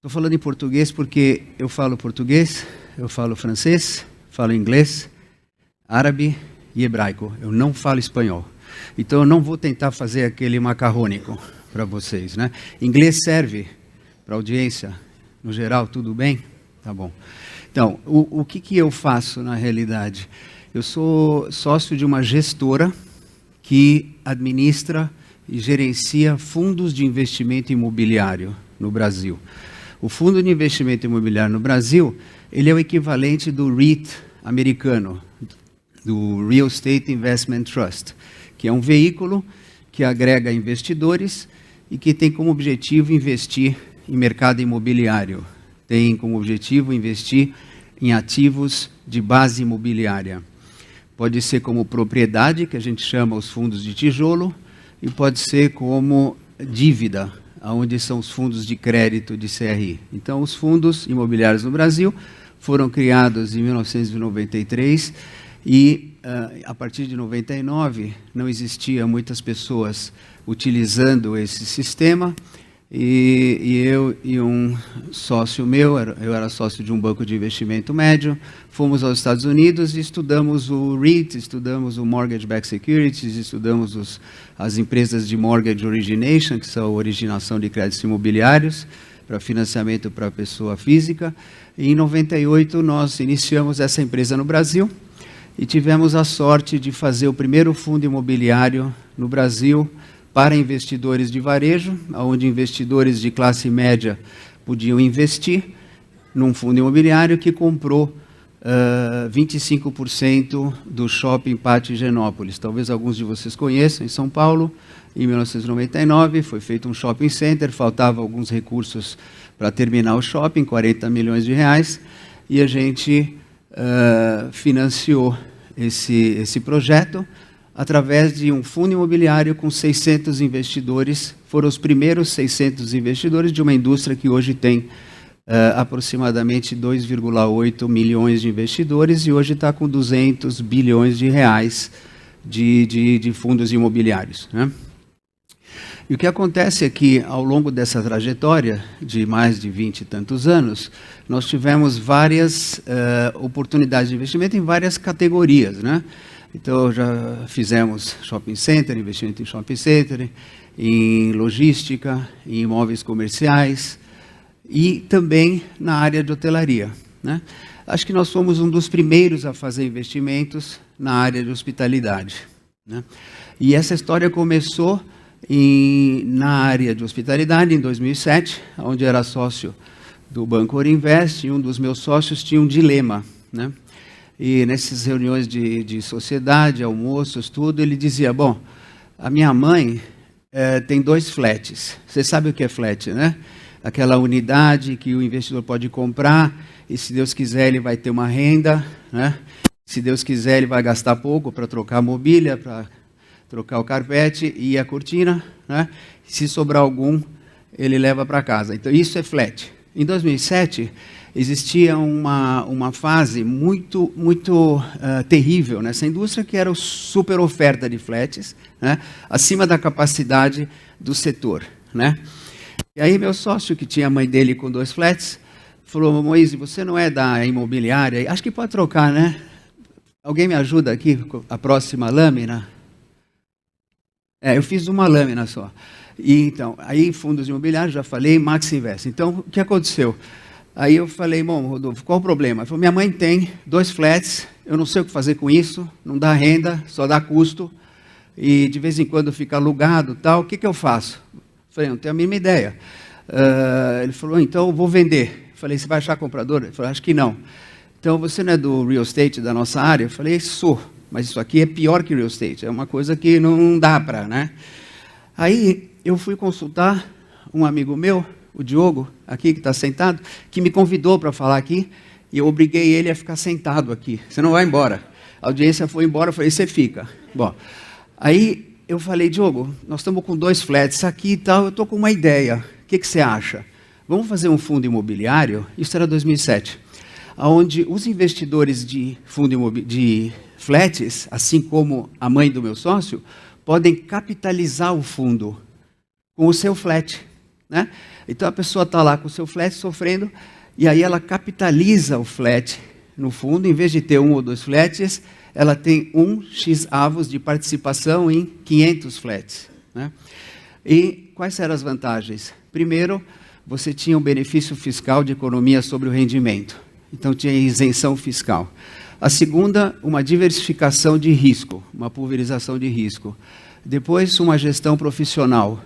Estou falando em português porque eu falo português, eu falo francês, falo inglês, árabe e hebraico. Eu não falo espanhol. Então eu não vou tentar fazer aquele macarrônico para vocês, né? Inglês serve para audiência, no geral, tudo bem? Tá bom. Então, o que eu faço na realidade? Eu sou sócio de uma gestora que administra e gerencia fundos de investimento imobiliário no Brasil. O Fundo de Investimento Imobiliário no Brasil, ele é o equivalente do REIT americano, do Real Estate Investment Trust, que é um veículo que agrega investidores e que tem como objetivo investir em mercado imobiliário. Tem como objetivo investir em ativos de base imobiliária. Pode ser como propriedade, que a gente chama os fundos de tijolo, e pode ser como dívida, onde são os fundos de crédito de CRI. Então, os fundos imobiliários no Brasil foram criados em 1993 e, a partir de 99, não existia muitas pessoas utilizando esse sistema, e eu e um sócio meu, eu era sócio de um banco de investimento médio, fomos aos Estados Unidos e estudamos o REIT, estudamos o Mortgage Backed Securities, estudamos as empresas de Mortgage Origination, que são originação de créditos imobiliários, para financiamento para pessoa física. E em 98 nós iniciamos essa empresa no Brasil e tivemos a sorte de fazer o primeiro fundo imobiliário no Brasil, para investidores de varejo, onde investidores de classe média podiam investir num fundo imobiliário que comprou 25% do Shopping Pátio Higienópolis. Talvez alguns de vocês conheçam, em São Paulo, em 1999, foi feito um shopping center, faltavam alguns recursos para terminar o shopping, 40 milhões de reais, e a gente financiou esse projeto, através de um fundo imobiliário com 600 investidores. Foram os primeiros 600 investidores de uma indústria que hoje tem aproximadamente 2,8 milhões de investidores e hoje está com 200 bilhões de reais de fundos imobiliários, né? E o que acontece é que, ao longo dessa trajetória de mais de 20 e tantos anos, nós tivemos várias oportunidades de investimento em várias categorias, né? Então, já fizemos shopping center, investimento em shopping center, em logística, em imóveis comerciais e também na área de hotelaria, né? Acho que nós fomos um dos primeiros a fazer investimentos na área de hospitalidade, né? E essa história começou na área de hospitalidade em 2007, onde era sócio do Banco Orinvest, e um dos meus sócios tinha um dilema, né? E nessas reuniões de sociedade, almoços, tudo, ele dizia, bom, a minha mãe tem 2 flats. Você sabe o que é flat, né? Aquela unidade que o investidor pode comprar e, se Deus quiser, ele vai ter uma renda, né? Se Deus quiser, ele vai gastar pouco para trocar a mobília, para trocar o carpete e a cortina, né? Se sobrar algum, ele leva para casa. Então, isso é flat. Em 2007... existia uma fase muito terrível nessa indústria, que era a super oferta de flats, né, acima da capacidade do setor, né? E aí meu sócio, que tinha a mãe dele com 2 flats, falou, Moise, você não é da imobiliária? Acho que pode trocar, né? Alguém me ajuda aqui com a próxima lâmina? Eu fiz uma lâmina só. E, então, aí fundos imobiliários, já falei, Max Invest. Então, o que aconteceu? Aí eu falei, bom, Rodolfo, qual o problema? Ele falou, minha mãe tem 2 flats, eu não sei o que fazer com isso, não dá renda, só dá custo, e de vez em quando fica alugado e tal, o que eu faço? Eu falei, não tenho a mínima ideia. Ele falou, então eu vou vender. Eu falei, você vai achar comprador? Ele falou, acho que não. Então, você não é do real estate, da nossa área? Eu falei, sou, mas isso aqui é pior que real estate, é uma coisa que não dá para, né? Aí eu fui consultar um amigo meu, o Diogo, aqui que está sentado, que me convidou para falar aqui, e eu obriguei ele a ficar sentado aqui. Você não vai embora. A audiência foi embora, eu falei, você fica. Bom, aí eu falei, Diogo, nós estamos com 2 flats aqui e tal, eu estou com uma ideia. O que você acha? Vamos fazer um fundo imobiliário? Isso era 2007. Onde os investidores de de flats, assim como a mãe do meu sócio, podem capitalizar o fundo com o seu flat. né? Então a pessoa está lá com o seu flat sofrendo, e aí ela capitaliza o flat no fundo, em vez de ter 1 ou 2 flats, ela tem 1x avos de participação em 500 flats, né? E quais eram as vantagens? Primeiro, você tinha um benefício fiscal de economia sobre o rendimento. Então tinha isenção fiscal. A segunda, uma diversificação de risco, uma pulverização de risco. Depois, uma gestão profissional.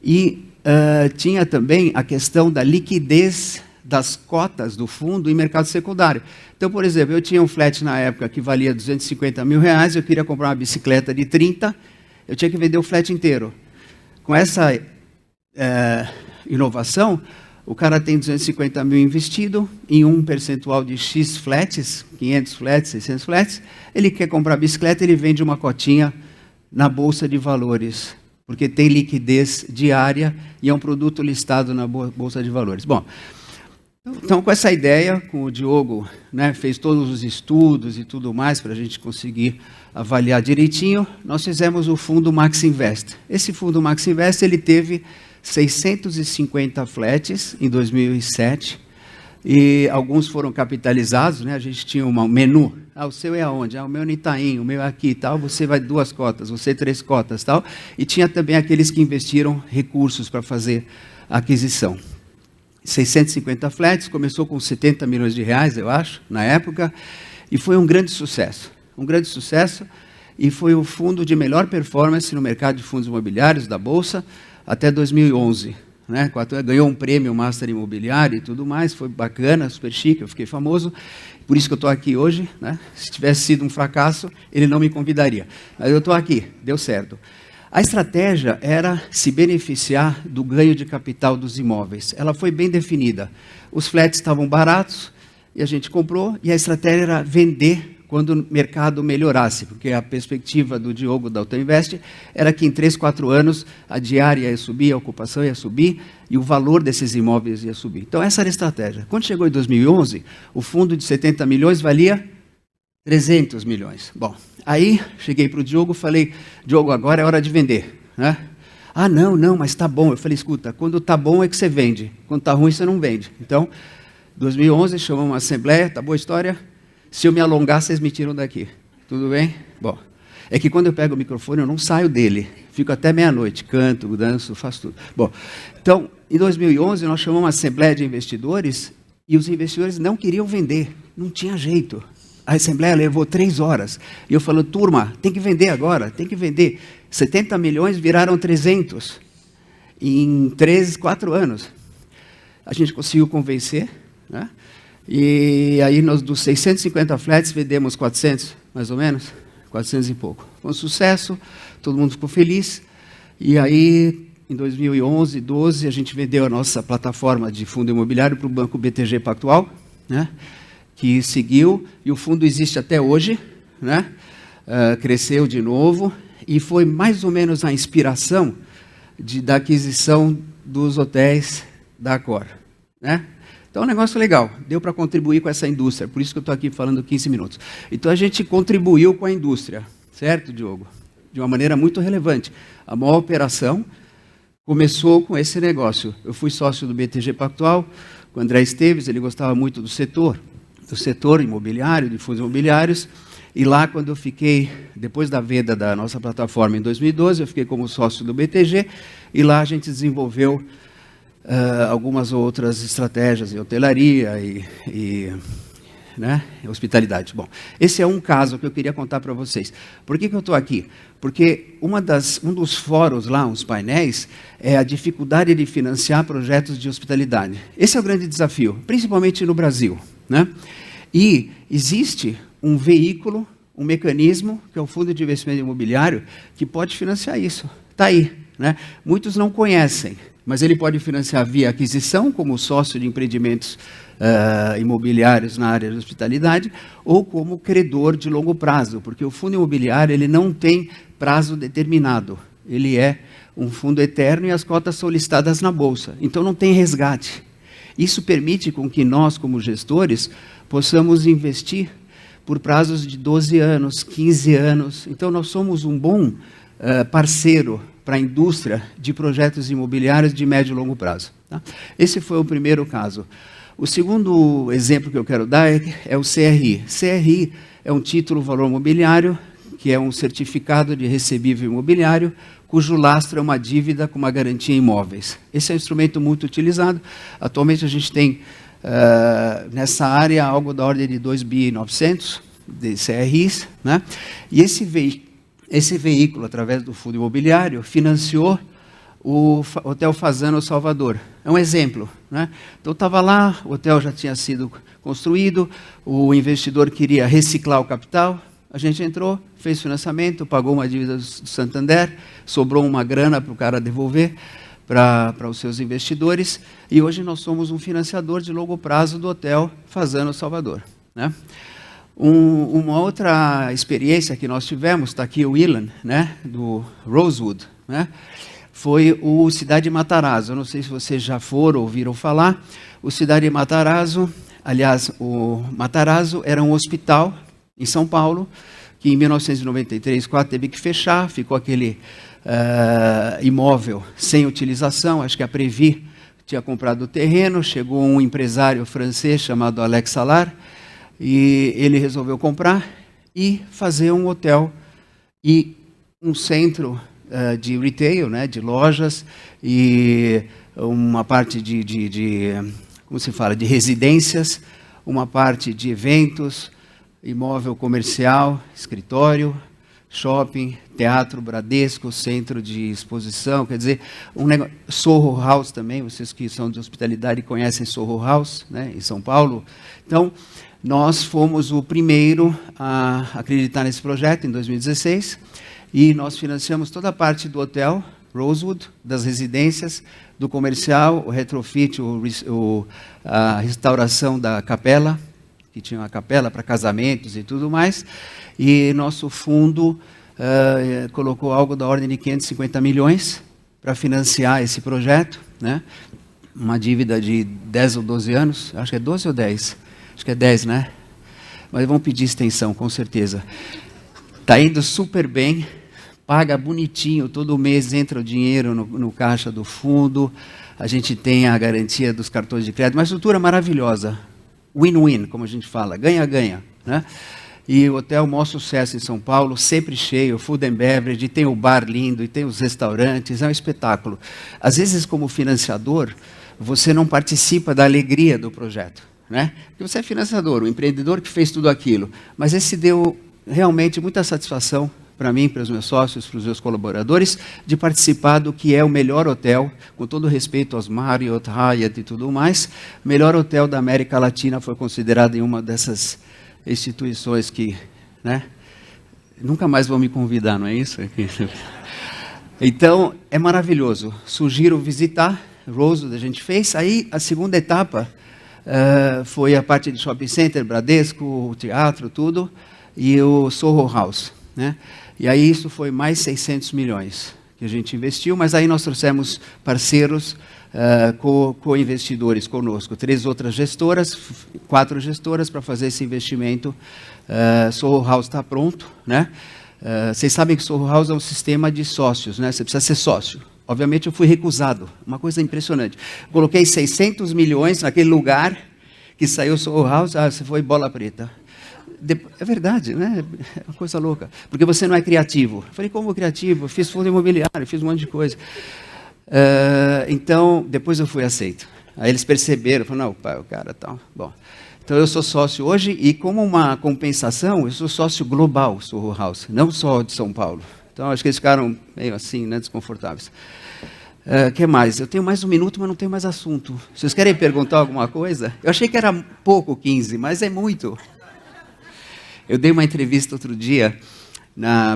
E tinha também a questão da liquidez das cotas do fundo em mercado secundário. Então, por exemplo, eu tinha um flat na época que valia R$250 mil, eu queria comprar uma bicicleta de 30, eu tinha que vender o flat inteiro. Com essa inovação, o cara tem 250 mil investido em um percentual de X flats, 500 flats, 600 flats, ele quer comprar bicicleta, ele vende uma cotinha na Bolsa de Valores, porque tem liquidez diária e é um produto listado na Bolsa de Valores. Bom, então com essa ideia, com o Diogo, né, fez todos os estudos e tudo mais para a gente conseguir avaliar direitinho, nós fizemos o fundo Max Invest. Esse fundo Max Invest, ele teve 650 flats em 2007, e alguns foram capitalizados, né? A gente tinha um menu, o seu é aonde? O meu é no Itaim, o meu é aqui, tal. Você vai 2 cotas, você 3 cotas, tal. E tinha também aqueles que investiram recursos para fazer a aquisição. 650 flats, começou com 70 milhões de reais, eu acho, na época, e foi um grande sucesso, e foi o fundo de melhor performance no mercado de fundos imobiliários da Bolsa até 2011. Né? Ganhou um prêmio Master Imobiliário e tudo mais, foi bacana, super chique, eu fiquei famoso, por isso que eu estou aqui hoje, né? Se tivesse sido um fracasso, ele não me convidaria, mas eu estou aqui, deu certo. A estratégia era se beneficiar do ganho de capital dos imóveis, ela foi bem definida, os flats estavam baratos, e a gente comprou, e a estratégia era vender quando o mercado melhorasse, porque a perspectiva do Diogo da Autoinvest era que em 3, 4 anos a diária ia subir, a ocupação ia subir e o valor desses imóveis ia subir. Então essa era a estratégia. Quando chegou em 2011, o fundo de 70 milhões valia 300 milhões. Bom, aí cheguei para o Diogo e falei, Diogo, agora é hora de vender, né? Ah, não, mas está bom. Eu falei, escuta, quando está bom é que você vende, quando está ruim você não vende. Então, 2011, chamamos uma assembleia, tá boa a história? Se eu me alongar, vocês me tiram daqui. Tudo bem? Bom, é que quando eu pego o microfone, eu não saio dele. Fico até meia-noite, canto, danço, faço tudo. Bom, então, em 2011, nós chamamos uma assembleia de investidores e os investidores não queriam vender. Não tinha jeito. A assembleia levou 3 horas. E eu falo, turma, tem que vender agora, tem que vender. 70 milhões viraram 300 em 3, 4 anos. A gente conseguiu convencer, né? E aí, nós dos 650 flats, vendemos 400, mais ou menos, 400 e pouco. Foi um sucesso, todo mundo ficou feliz. E aí, em 2011, 12, a gente vendeu a nossa plataforma de fundo imobiliário para o Banco BTG Pactual, né, que seguiu, e o fundo existe até hoje, né, cresceu de novo, e foi mais ou menos a inspiração da aquisição dos hotéis da Accor, né? Então, é um negócio legal, deu para contribuir com essa indústria, por isso que eu estou aqui falando 15 minutos. Então, a gente contribuiu com a indústria, certo, Diogo? De uma maneira muito relevante. A maior operação começou com esse negócio. Eu fui sócio do BTG Pactual, com o André Esteves, ele gostava muito do setor imobiliário, de fundos imobiliários, e lá, quando eu fiquei, depois da venda da nossa plataforma em 2012, eu fiquei como sócio do BTG, e lá a gente desenvolveu algumas outras estratégias em hotelaria e né, hospitalidade. Bom, esse é um caso que eu queria contar para vocês. Por que eu estou aqui? Porque um dos fóruns lá, uns painéis, é a dificuldade de financiar projetos de hospitalidade. Esse é o grande desafio, principalmente no Brasil, né? E existe um veículo, um mecanismo, que é o Fundo de Investimento Imobiliário, que pode financiar isso. Está aí, né? Muitos não conhecem, mas ele pode financiar via aquisição, como sócio de empreendimentos imobiliários na área de hospitalidade, ou como credor de longo prazo, porque o fundo imobiliário ele não tem prazo determinado, ele é um fundo eterno e as cotas são listadas na Bolsa, então não tem resgate. Isso permite com que nós, como gestores, possamos investir por prazos de 12 anos, 15 anos, então nós somos um bom parceiro para a indústria de projetos imobiliários de médio e longo prazo. Tá? Esse foi o primeiro caso. O segundo exemplo que eu quero dar é o CRI. CRI é um título valor mobiliário, que é um certificado de recebível imobiliário, cujo lastro é uma dívida com uma garantia em imóveis. Esse é um instrumento muito utilizado. Atualmente a gente tem nessa área algo da ordem de 2.900 de CRIs, né? E esse veículo, através do fundo imobiliário, financiou o Hotel Fasano Salvador. É um exemplo, né? Então estava lá, o hotel já tinha sido construído, o investidor queria reciclar o capital, a gente entrou, fez financiamento, pagou uma dívida do Santander, sobrou uma grana para o cara devolver para os seus investidores, e hoje nós somos um financiador de longo prazo do Hotel Fasano Salvador, né? Uma outra experiência que nós tivemos, está aqui o Ilan, né, do Rosewood, né, foi o Cidade Matarazzo. Eu não sei se vocês já foram ou ouviram falar. O Cidade Matarazzo, aliás, o Matarazzo era um hospital em São Paulo, que em 1993 quase teve que fechar, ficou aquele imóvel sem utilização. Acho que a Previ tinha comprado o terreno, chegou um empresário francês chamado Alex Salar, e ele resolveu comprar e fazer um hotel e um centro de retail, né, de lojas, e uma parte como se fala, de residências, uma parte de eventos, imóvel comercial, escritório, shopping, teatro, Bradesco, centro de exposição, quer dizer, Soho House também, vocês que são de hospitalidade conhecem Soho House, né, em São Paulo. Então, nós fomos o primeiro a acreditar nesse projeto em 2016 e nós financiamos toda a parte do hotel Rosewood, das residências, do comercial, o retrofit, a restauração da capela, que tinha uma capela para casamentos e tudo mais, e nosso fundo colocou algo da ordem de 550 milhões para financiar esse projeto, né? Uma dívida de 10 ou 12 anos, acho que é 12 ou 10, acho que é 10, né? Mas vão pedir extensão, com certeza. Está indo super bem, paga bonitinho, todo mês entra o dinheiro no caixa do fundo, a gente tem a garantia dos cartões de crédito, uma estrutura maravilhosa, win-win, como a gente fala, ganha-ganha, né? E o hotel, maior sucesso em São Paulo, sempre cheio, food and beverage, tem o bar lindo, e tem os restaurantes, é um espetáculo. Às vezes, como financiador, você não participa da alegria do projeto, né? Porque você é financiador, o empreendedor que fez tudo aquilo, mas esse deu realmente muita satisfação para mim, para os meus sócios, para os meus colaboradores, de participar do que é o melhor hotel, com todo respeito aos Marriott, Hyatt e tudo mais, o melhor hotel da América Latina foi considerado em uma dessas instituições que, né, nunca mais vão me convidar, não é isso? Então, é maravilhoso. Sugiro visitar, Rosewood a gente fez. Aí, a segunda etapa foi a parte de shopping center, Bradesco, o teatro, tudo, e o Soho House, né? E aí isso foi mais 600 milhões que a gente investiu, mas aí nós trouxemos parceiros, co-investidores conosco, 3 outras gestoras, 4 gestoras para fazer esse investimento. Soho House está pronto, né? Vocês sabem que Soho House é um sistema de sócios, né? Você precisa ser sócio. Obviamente eu fui recusado, uma coisa impressionante. Coloquei 600 milhões naquele lugar que saiu Soho House, você foi bola preta. É verdade, né? É uma coisa louca. Porque você não é criativo. Eu falei, como criativo? Eu fiz fundo imobiliário, fiz um monte de coisa. Então, depois eu fui aceito. Aí eles perceberam, falaram, não, o cara tá bom. Então eu sou sócio hoje e como uma compensação, eu sou sócio global, Soho House, não só de São Paulo. Então acho que eles ficaram meio assim, né, desconfortáveis. Que mais? Eu tenho mais 1 minuto, mas não tenho mais assunto. Vocês querem perguntar alguma coisa? Eu achei que era pouco 15, mas é muito. Eu dei uma entrevista outro dia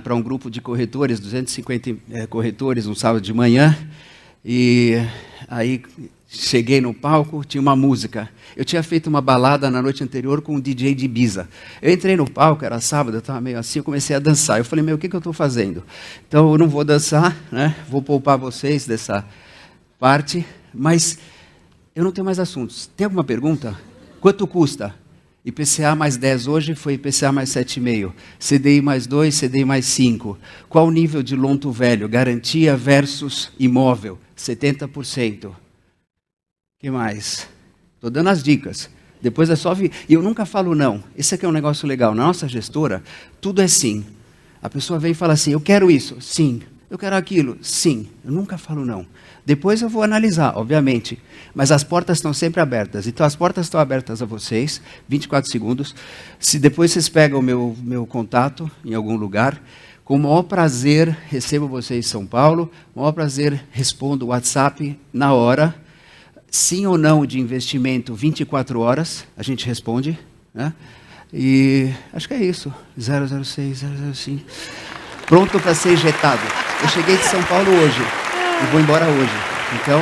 para um grupo de corretores, 250 corretores, um sábado de manhã, e aí cheguei no palco, tinha uma música. Eu tinha feito uma balada na noite anterior com um DJ de Ibiza. Eu entrei no palco, era sábado, eu estava meio assim, eu comecei a dançar. Eu falei, o que eu estou fazendo? Então eu não vou dançar, né? Vou poupar vocês dessa parte, mas eu não tenho mais assuntos. Tem alguma pergunta? Quanto custa? IPCA mais 10 hoje foi IPCA mais 7,5. CDI mais 2, CDI mais 5. Qual o nível de lonto velho? Garantia versus imóvel, 70%. O que mais? Estou dando as dicas. Depois é só vir. E eu nunca falo não. Esse aqui é um negócio legal. Na nossa gestora, tudo é sim. A pessoa vem e fala assim, eu quero isso. Sim. Eu quero aquilo. Sim. Eu nunca falo não. Depois eu vou analisar, obviamente. Mas as portas estão sempre abertas. Então as portas estão abertas a vocês, 24 segundos. Se depois vocês pegam o meu contato em algum lugar, com o maior prazer recebo vocês em São Paulo. Com o maior prazer respondo o WhatsApp na hora. Sim ou não de investimento, 24 horas, a gente responde, né? E acho que é isso, 006, 005. Pronto para ser injetado. Eu cheguei de São Paulo hoje e vou embora hoje. Então,